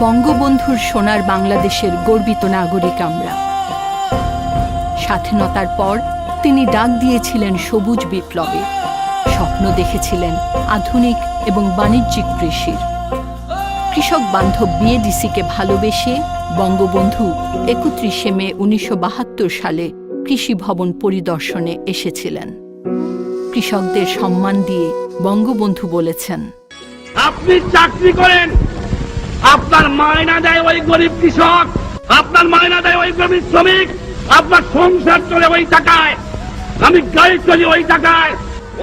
বঙ্গবন্ধুর সোনার বাংলাদেশের গর্বিত নাগরিক আমরা। স্বাধীনতার পর তিনি ডাক দিয়েছিলেন সবুজ বিপ্লবে, স্বপ্ন দেখেছিলেন আধুনিক এবং বাণিজ্যিক কৃষির। কৃষক বান্ধব বিএডিসিকে ভালোবেসে বঙ্গবন্ধু ৩১ মে ১৯৭২ সালে কৃষি ভবন পরিদর্শনে এসেছিলেন। কৃষকদের সম্মান দিয়ে বঙ্গবন্ধু বলেছেন, আপনি চাকরি করেন, আপনার মায়না দেয় ওই গরিব কৃষক, আপনার মায়না দেয় ওই গরিব শ্রমিক, আপনার সংসার চলে ওই টাকায়, আমি গাড়ি চলি ওই টাকায়।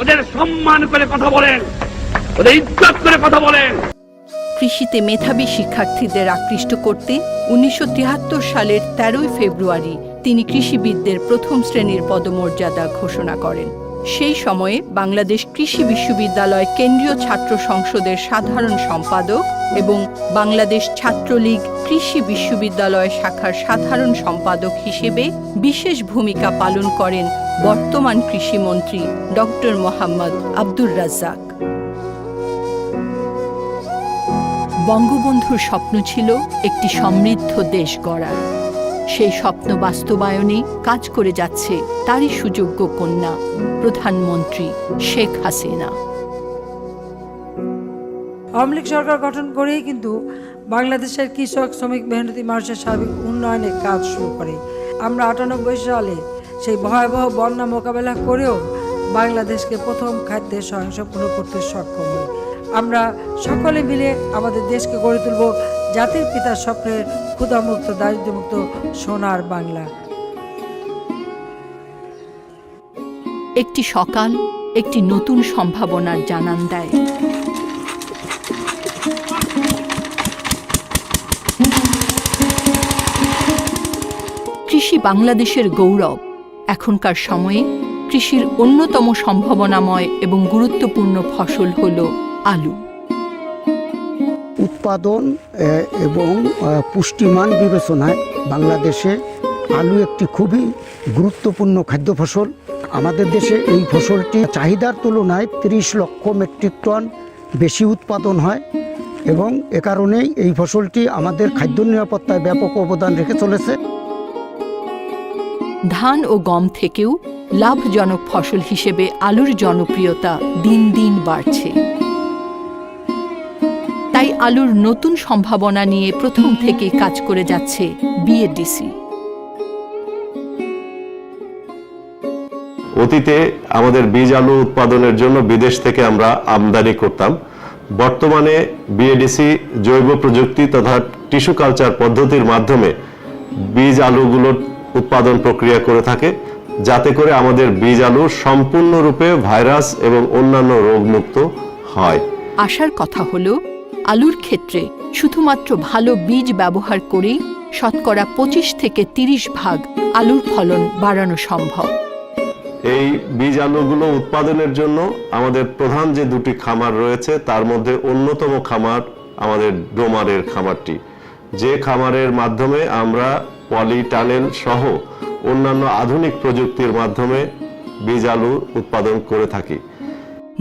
ওদের সম্মান করে কথা বলেন, ওদের ইজ্জত করে কথা বলেন। কৃষিতে মেধাবী শিক্ষার্থীদের আকৃষ্ট করতে ১৯৭৩ সালের ১৩ ফেব্রুয়ারি তিনি কৃষিবিদদের প্রথম শ্রেণীর পদমর্যাদা ঘোষণা করেন। সেই সময়ে বাংলাদেশ কৃষি বিশ্ববিদ্যালয় কেন্দ্রীয় ছাত্র সংসদের সাধারণ সম্পাদক এবং বাংলাদেশ ছাত্রলীগ কৃষি বিশ্ববিদ্যালয় শাখার সাধারণ সম্পাদক হিসেবে বিশেষ ভূমিকা পালন করেন বর্তমান কৃষিমন্ত্রী ডক্টর মোহাম্মদ আব্দুর রাজ্জাক। বঙ্গবন্ধুর স্বপ্ন ছিল একটি সমৃদ্ধ দেশ গড়ার। সেই স্বপ্ন বাস্তবায়নে কাজ করে যাচ্ছে তারই সুযোগ্য কন্যা প্রধানমন্ত্রী শেখ হাসিনা। আওয়ামী লীগ সরকার গঠন করেই কিন্তু বাংলাদেশের কৃষক, শ্রমিক, মেহনতি মানুষের সার্বিক উন্নয়নের কাজ শুরু করে। আমরা ৯৮ সালে সেই ভয়াবহ বন্যা মোকাবেলা করেও বাংলাদেশকে প্রথম খাদ্যে স্বয়ংসম্পূর্ণ করতে সক্ষম হই। আমরা সকলে মিলে আমাদের দেশকে গড়ে তুলব জাতির পিতার স্বপ্নের ক্ষুধামুক্ত, দারিদ্র্যমুক্ত সোনার বাংলা। একটি সকাল একটি নতুন সম্ভাবনার জানান দেয়। কৃষি বাংলাদেশের গৌরব। এখনকার সময়ে কৃষির অন্যতম সম্ভাবনাময় এবং গুরুত্বপূর্ণ ফসল হল আলু। উৎপাদন এবং পুষ্টিমান বিবেচনায় বাংলাদেশে আলু একটি খুবই গুরুত্বপূর্ণ খাদ্য ফসল। আমাদের দেশে এই ফসলটি চাহিদার তুলনায় ৩০ লক্ষ মেট্রিক টন বেশি উৎপাদন হয় এবং এ কারণেই এই ফসলটি আমাদের খাদ্য নিরাপত্তায় ব্যাপক অবদান রেখে চলেছে। ধান ও গম থেকেও লাভজনক ফসল হিসেবে আলুর জনপ্রিয়তা দিন দিন বাড়ছে। তাই আলুর নতুন সম্ভাবনা নিয়ে প্রথম থেকে কাজ করে যাচ্ছে বিএডিসি। অতীতে আমাদের বীজ আলু উৎপাদনের জন্য বিদেশ থেকে আমরা আমদানি করতাম। বর্তমানে বিএডিসি জৈব প্রযুক্তি তথা টিস্যু কালচার পদ্ধতির মাধ্যমে বীজ আলুগুলোর উৎপাদন প্রক্রিয়া করে থাকে, যাতে করে আমাদের বীজ আলু সম্পূর্ণরূপে ভাইরাস এবং অন্যান্য রোগমুক্ত হয়। আশার কথা হলো, আলুর ক্ষেত্রে শুধুমাত্র ভালো বীজ ব্যবহার করেই শতকরা ২৫ থেকে ৩০ ভাগ আলুর ফলন বাড়ানো সম্ভব। এই বীজ আলুগুলো উৎপাদনের জন্য আমাদের প্রধান যে দুটি খামার রয়েছে তার মধ্যে অন্যতম খামার আমাদের ডোমারের খামারটি, যে খামারের মাধ্যমে আমরা পলি টানেল সহ অন্যান্য আধুনিক প্রযুক্তির মাধ্যমে বীজ আলু উৎপাদন করে থাকি।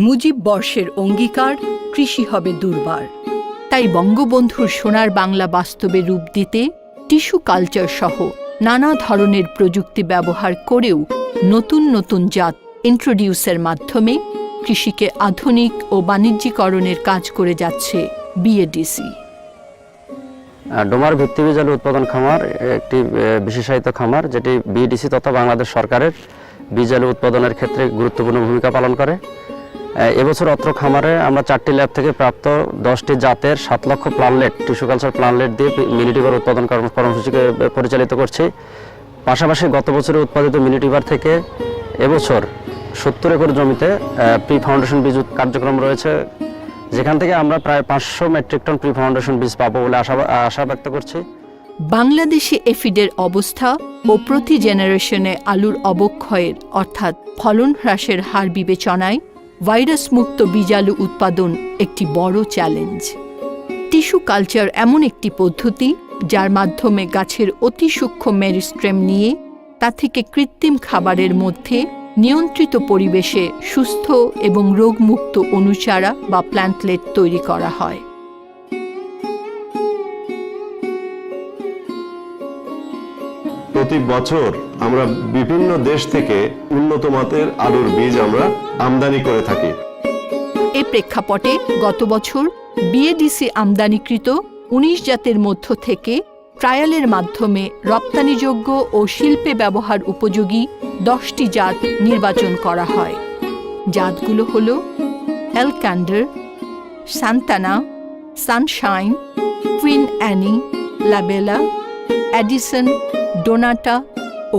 মুজিব বর্ষের অঙ্গীকার, কৃষি হবে দুর্বার। তাই বঙ্গবন্ধুর সোনার বাংলা বাস্তবে রূপ দিতে টিস্যু কালচার সহ নানা ধরনের প্রযুক্তি ব্যবহার করেও নতুন নতুন জাত ইন্ট্রোডিউসের মাধ্যমে কৃষিকে আধুনিক ও বাণিজ্যিকরণের কাজ করে যাচ্ছে বিএডিসি। ডোমার ভিত্তিবীজ আলু উৎপাদন খামার একটি বিশেষায়িত খামার, যেটি বিএডিসি তথা বাংলাদেশ সরকারের বীজ আলু উৎপাদনের ক্ষেত্রে গুরুত্বপূর্ণ ভূমিকা পালন করে। এবছর অত্র খামারে আমরা 4টি ল্যাব থেকে প্রাপ্ত 10টি জাতের 7 লক্ষ প্লান্টলেট, টিস্যু কালচার প্লান্টলেট দিয়ে মিনিটিভার উৎপাদন কর্মসূচিকে পরিচালিত করছি। পাশাপাশি গত বছরে উৎপাদিত মিনিটিভার থেকে এবছর 70 একর জমিতে প্রি ফাউন্ডেশন বীজ কার্যক্রম রয়েছে, যেখান থেকে আমরা প্রায় 500 মেট্রিক টন প্রি ফাউন্ডেশন বীজ পাবো বলে আশা ব্যক্ত করছি। বাংলাদেশে এফিডের অবস্থা ও প্রতি জেনারেশনে আলুর অবক্ষয়ের অর্থাৎ ফলন হ্রাসের হার বিবেচনায় ভাইরাস মুক্ত বীজ আলু উৎপাদন একটি বড় চ্যালেঞ্জ। টিস্যু কালচার এমন একটি পদ্ধতি যার মাধ্যমে গাছের অতি সূক্ষ্ম মেরিস্টেম নিয়ে তা থেকে কৃত্রিম খাবারের মধ্যে নিয়ন্ত্রিত পরিবেশে সুস্থ এবং রোগমুক্ত অনুচারা বা প্ল্যান্টলেট তৈরি করা হয়। প্রতি বছর আমরা বিভিন্ন দেশ থেকে উন্নত মানের আলুর বীজ আমরা আমদানি করে থাকি। এ প্রেক্ষাপটে গত বছর বিএডিসি আমদানিকৃত ১৯ জাতের মধ্য থেকে ট্রায়ালের মাধ্যমে রপ্তানিযোগ্য ও শিল্পে ব্যবহার উপযোগী 10টি জাত নির্বাচন করা হয়। জাতগুলো হল এলক্যান্ডার, Santana, Sunshine, Queen Anne, Labella, Edison, Donata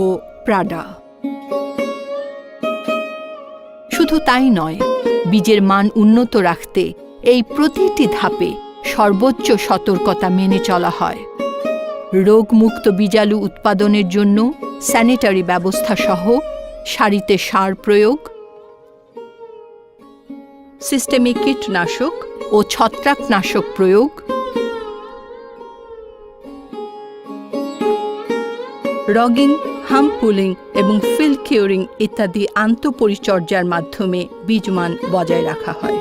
ও প্রাডা। শুধু তাই নয়, বীজের মান উন্নত রাখতে এই প্রতিটি ধাপে সর্বোচ্চ সতর্কতা মেনে চলা হয়। রোগমুক্ত বীজালু উৎপাদনের জন্য স্যানিটারি ব্যবস্থা সহ সারিতে সার প্রয়োগ, সিস্টেমিক কীটনাশক ও ছত্রাকনাশক প্রয়োগ, রগিং, হাম পুলিং এবং ফিল কিউরিং ইত্যাদি আন্তঃপরিচর্যার মাধ্যমে বীজমান বজায় রাখা হয়।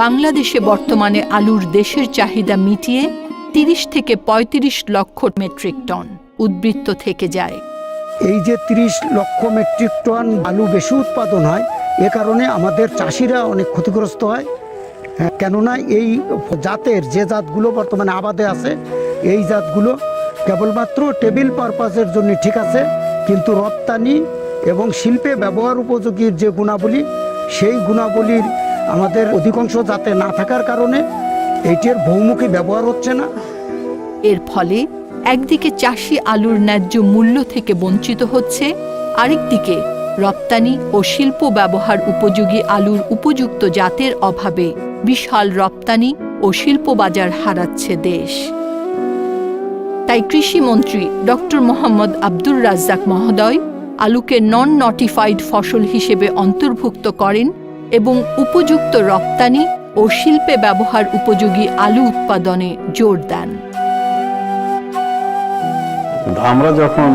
বাংলাদেশে বর্তমানে আলুর দেশের চাহিদা মিটিয়ে 30 থেকে 35 লক্ষ মেট্রিক টন উদ্বৃত্ত থেকে যায়। এই যে 30 লক্ষ মেট্রিক টন আলু বেশি উৎপাদন হয়, এ কারণে আমাদের চাষিরা অনেক ক্ষতিগ্রস্ত হয়। কেননা এই জাতের যে জাতগুলো বর্তমানে আবাদে আছে, এই জাতগুলো কেবলমাত্র টেবিল পারপাসের জন্য ঠিক আছে, কিন্তু রপ্তানি এবং শিল্পে ব্যবহার উপযোগীর যে গুণাবলী, সেই গুণাবলীর আমাদের অধিকাংশ জাতে না থাকার কারণে এইটির বহুমুখী ব্যবহার হচ্ছে না। এর ফলে একদিকে চাষি আলুর ন্যায্য মূল্য থেকে বঞ্চিত হচ্ছে, আরেকদিকে রপ্তানি ও শিল্প ব্যবহার উপযোগী আলুর উপযুক্ত জাতের অভাবে বিশাল রপ্তানি ও শিল্প বাজার হারাচ্ছে দেশ। তাই কৃষিমন্ত্রী ডক্টর মোহাম্মদ আব্দুর রাজ্জাক মহোদয় আলুকে নন নটিফাইড ফসল হিসেবে অন্তর্ভুক্ত করেন এবং উপযুক্ত রপ্তানি ও শিল্পে ব্যবহার উপযোগী আলু উৎপাদনে জোর দেন। আমরা যখন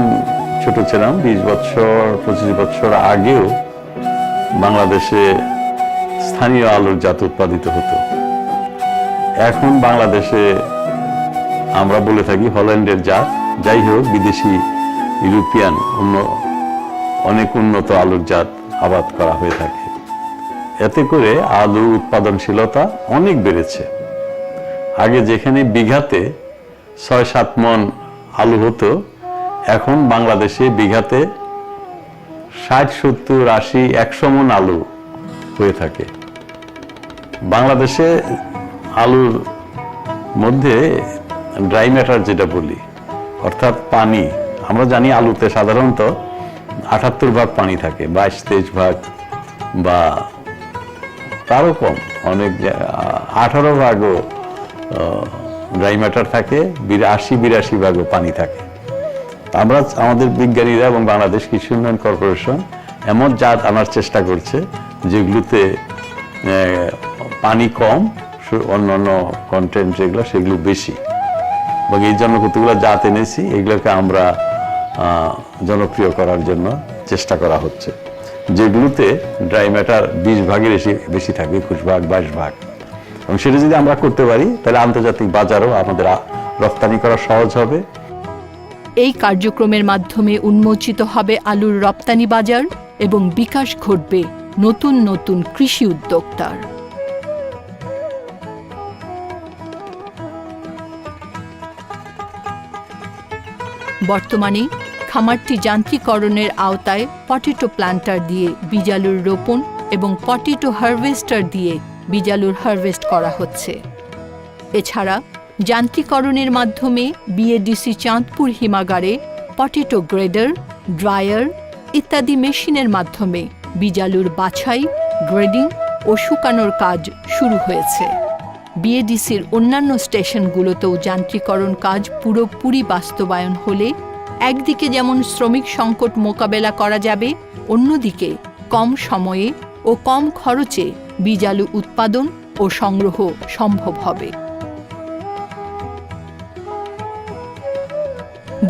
ছোট ছিলাম, 20 বছর 25 বছর আগেও বাংলাদেশে স্থানীয় আলুর জাত উৎপাদিত হতো। এখন বাংলাদেশে আমরা বলে থাকি হল্যান্ডের জাত, যাই হোক বিদেশি ইউরোপিয়ান অনেক উন্নত আলুর জাত আবাদ করা হয়ে থাকে। এতে করে আলু উৎপাদনশীলতা অনেক বেড়েছে। আগে যেখানে বিঘাতে 6-7 মণ আলু হতো, এখন বাংলাদেশে বিঘাতে 60, 70, 80, 100 মণ আলু হয়ে থাকে। বাংলাদেশে আলুর মধ্যে ড্রাই ম্যাটার যেটা বলি, অর্থাৎ পানি, আমরা জানি আলুতে সাধারণত 78 ভাগ পানি থাকে, 22-23 ভাগ বা তারও কম, অনেক 18 ভাগও ড্রাই ম্যাটার থাকে, 80-82 ভাগও পানি থাকে। আমরা আমাদের বিজ্ঞানীরা এবং বাংলাদেশ কৃষি উন্নয়ন কর্পোরেশন এমন জাত আনার চেষ্টা করছে যেগুলোতে পানি কম, অন্যান্য কন্টেন্ট যেগুলো সেগুলো বেশি, এবং এই জন্য কতগুলো জাত এনেছি, এগুলোকে আমরা জনপ্রিয় করার জন্য চেষ্টা করা হচ্ছে, যেগুলোতে ড্রাই ম্যাটার 20 ভাগের বেশি থাকবে, 21 ভাগ 22 ভাগ। এবং সেটা যদি আমরা করতে পারি তাহলে আন্তর্জাতিক বাজারও আমাদের রপ্তানি করা সহজ হবে। এই কার্যক্রমের মাধ্যমে উন্মোচিত হবে আলুর রপ্তানি বাজার এবং বিকাশ ঘটবে নতুন নতুন কৃষি উদ্যোক্তার। বর্তমানে খামারটি যান্ত্রিকরণের আওতায় পটেটো প্ল্যান্টার দিয়ে বীজালুর রোপণ এবং পটেটো হারভেস্টার দিয়ে বীজালুর হারভেস্ট করা হচ্ছে। এছাড়া যান্ত্রিকরণের মাধ্যমে বিএডিসি চাঁদপুর হিমাগারে পটেটো গ্রেডার, ড্রায়ার ইত্যাদি মেশিনের মাধ্যমে বীজালুর বাছাই, গ্রেডিং ও শুকানোর কাজ শুরু হয়েছে। বিএডিসির অন্যান্য স্টেশনগুলোতেও যান্ত্রিকরণ কাজ পুরোপুরি বাস্তবায়ন হলে একদিকে যেমন শ্রমিক সংকট মোকাবেলা করা যাবে, অন্যদিকে কম সময়ে ও কম খরচে বীজালু উৎপাদন ও সংগ্রহ সম্ভব হবে।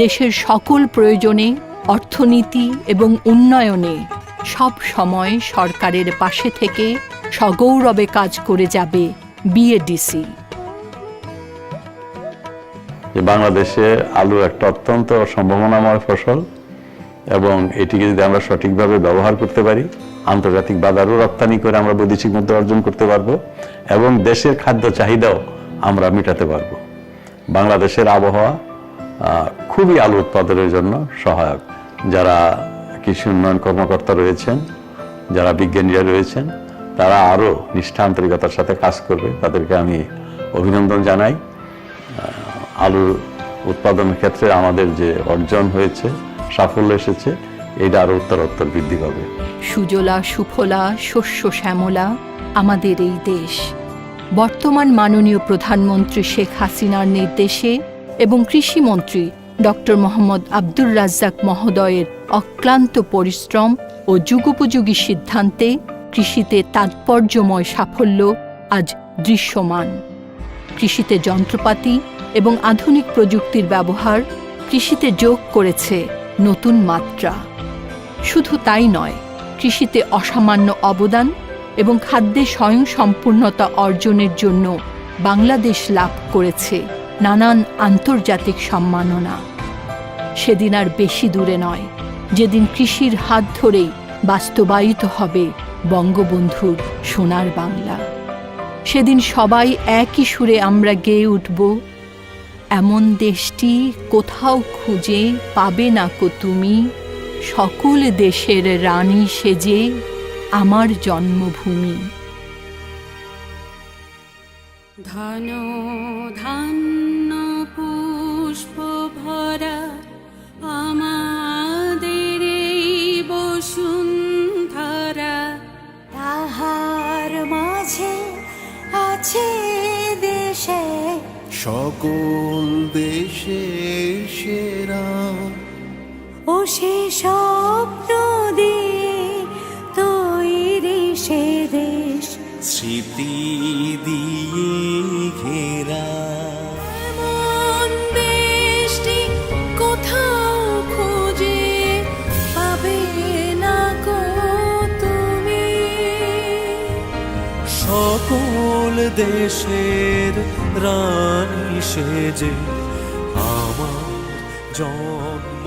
দেশের সকল প্রয়োজনে, অর্থনীতি এবং উন্নয়নে সব সময় সরকারের পাশে থেকে সগৌরবে কাজ করে যাবে বিএডিসি। যে বাংলাদেশে আলু একটা অত্যন্ত সম্ভাবনাময় ফসল, এবং এটিকে যদি আমরা সঠিকভাবে ব্যবহার করতে পারি, আন্তর্জাতিক বাজারও রপ্তানি করে আমরা বৈদেশিক মুদ্রা অর্জন করতে পারবো এবং দেশের খাদ্য চাহিদাও আমরা মেটাতে পারবো। বাংলাদেশের আবহাওয়া খুবই আলু উৎপাদনের জন্য সহায়ক। যারা কৃষি উন্নয়ন কর্মকর্তা রয়েছেন, যারা বিজ্ঞানীরা রয়েছেন, তারা আরও নিষ্ঠা আন্তরিকতার সাথে কাজ করবে। তাদেরকে আমি অভিনন্দন জানাই। আলু উৎপাদনের ক্ষেত্রে আমাদের যে অর্জন হয়েছে, সাফল্য এসেছে, এটা আরও উত্তরোত্তর বৃদ্ধি পাবে। সুজলা সুফলা শস্য শ্যামলা আমাদের এই দেশ। বর্তমান মাননীয় প্রধানমন্ত্রী শেখ হাসিনার নির্দেশে এবং কৃষিমন্ত্রী ডক্টর মোহাম্মদ আব্দুর রাজ্জাক মহোদয়ের অক্লান্ত পরিশ্রম ও যুগোপযোগী সিদ্ধান্তে কৃষিতে তাৎপর্যময় সাফল্য আজ দৃশ্যমান। কৃষিতে যন্ত্রপাতি এবং আধুনিক প্রযুক্তির ব্যবহার কৃষিতে যোগ করেছে নতুন মাত্রা। শুধু তাই নয়, কৃষিতে অসামান্য অবদান এবং খাদ্যে স্বয়ংসম্পূর্ণতা অর্জনের জন্য বাংলাদেশ লাভ করেছে নানান আন্তর্জাতিক সম্মাননা। সেদিন আর বেশি দূরে নয়, যেদিন কৃষির হাত ধরেই বাস্তবায়িত হবে বঙ্গবন্ধুর সোনার বাংলা। সেদিন সবাই একই সুরে আমরা গেয়ে উঠব, এমন দেশটি কোথাও খুঁজে পাবে না কো তুমি, সকল দেশের রানী সেজে আমার জন্মভূমি। ধন ধান্য পুষ্প ভরা আমাদের এই বসুন্ধরা, তাহার মাঝে আছে দেশে সকল দেশের সেরা, ও সে স্বপ্ন দিয়ে তৈরি সে দেশ, স্মৃতি দিয়ে ঘেরা। এমন দেশটি কোথাও খুঁজে পাবে না গো তুমি, সকল দেশের রানী সেজে আমার জন্ম